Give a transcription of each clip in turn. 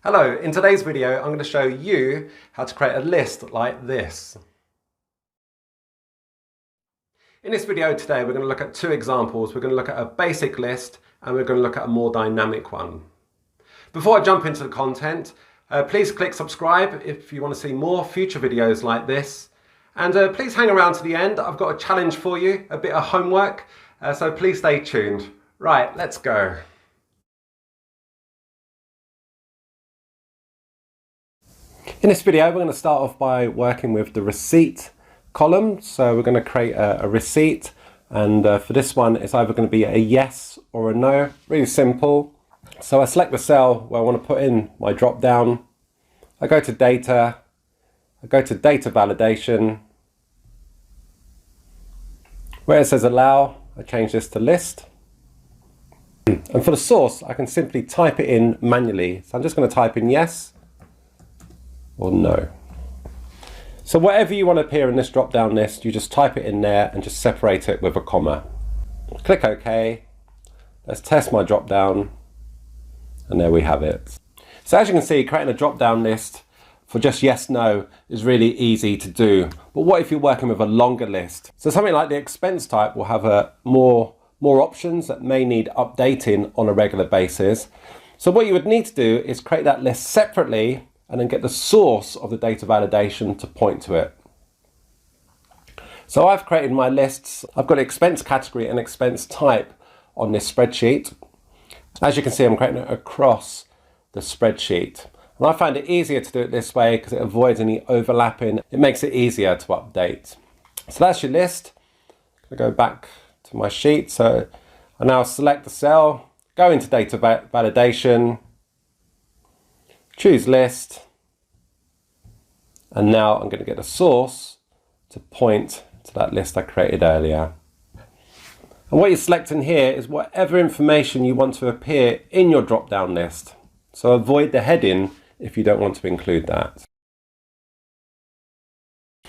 Hello, in today's video I'm going to show you how to create a list like this. In this video today we're going to look at two examples. We're going to look at a basic list and we're going to look at a more dynamic one. Before I jump into the content, please click subscribe if you want to see more future videos like this. And please hang around to the end. I've got a challenge for you, a bit of homework, so please stay tuned. Right, let's go. In this video, we're going to start off by working with the receipt column. So we're going to create a receipt, and for this one, it's either going to be a yes or a no. Really simple. So I select the cell where I want to put in my drop down. I go to data. I go to data validation. Where it says allow, I change this to list. And for the source, I can simply type it in manually. So I'm just going to type in yes or no. So whatever you want to appear in this drop down list, you just type it in there and just separate it with a comma. Click OK. Let's test my drop down. And there we have it. So as you can see, creating a drop down list for just yes, no is really easy to do. But what if you're working with a longer list? So something like the expense type will have more options that may need updating on a regular basis. So what you would need to do is create that list separately and then get the source of the data validation to point to it. So I've created my lists. I've got expense category and expense type on this spreadsheet. As you can see, I'm creating it across the spreadsheet. And I find it easier to do it this way because it avoids any overlapping. It makes it easier to update. So that's your list. I'm going to go back to my sheet. So I now select the cell, go into data validation, choose list, and now I'm going to get a source to point to that list I created earlier. And what you're selecting here is whatever information you want to appear in your drop-down list. So avoid the heading if you don't want to include that.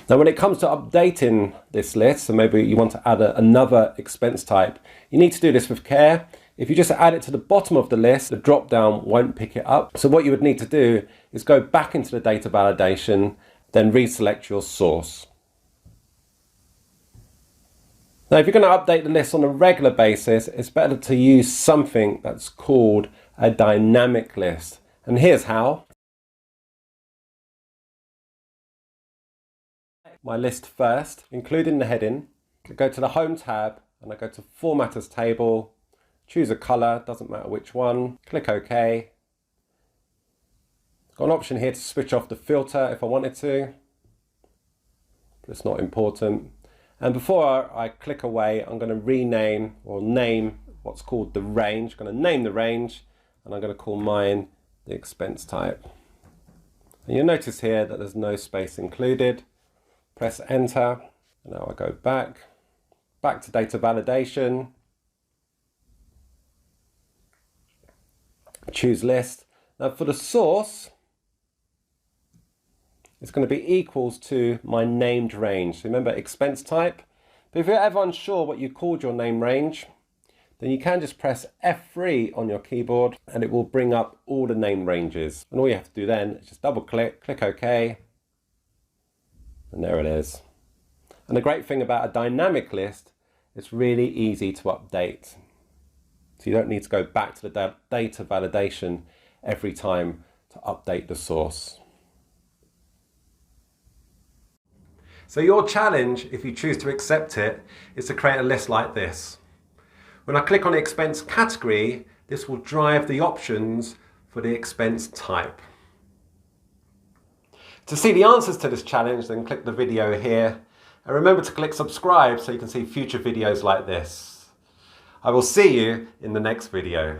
Now when it comes to updating this list, so maybe you want to add another expense type, you need to do this with care. If you just add it to the bottom of the list, the drop down won't pick it up. So what you would need to do is go back into the data validation, then reselect your source. Now if you're going to update the list on a regular basis, it's better to use something that's called a dynamic list. And here's how. My list first, including the heading. I go to the Home tab and I go to Format as Table. Choose a color, doesn't matter which one. Click OK. Got an option here to switch off the filter if I wanted to, but it's not important. And before I click away, I'm going to rename or name what's called the range. I'm going to name the range and I'm going to call mine the expense type. And you'll notice here that there's no space included. Press enter. And now I go back to data validation. Choose list. Now for the source, it's going to be equals to my named range. So remember expense type. But if you're ever unsure what you called your name range, then you can just press F3 on your keyboard and it will bring up all the name ranges. And all you have to do then is just double click, click OK, and there it is. And the great thing about a dynamic list, it's really easy to update. So you don't need to go back to the data validation every time to update the source. So your challenge, if you choose to accept it, is to create a list like this. When I click on the expense category, this will drive the options for the expense type. To see the answers to this challenge, then click the video here. And remember to click subscribe so you can see future videos like this. I will see you in the next video.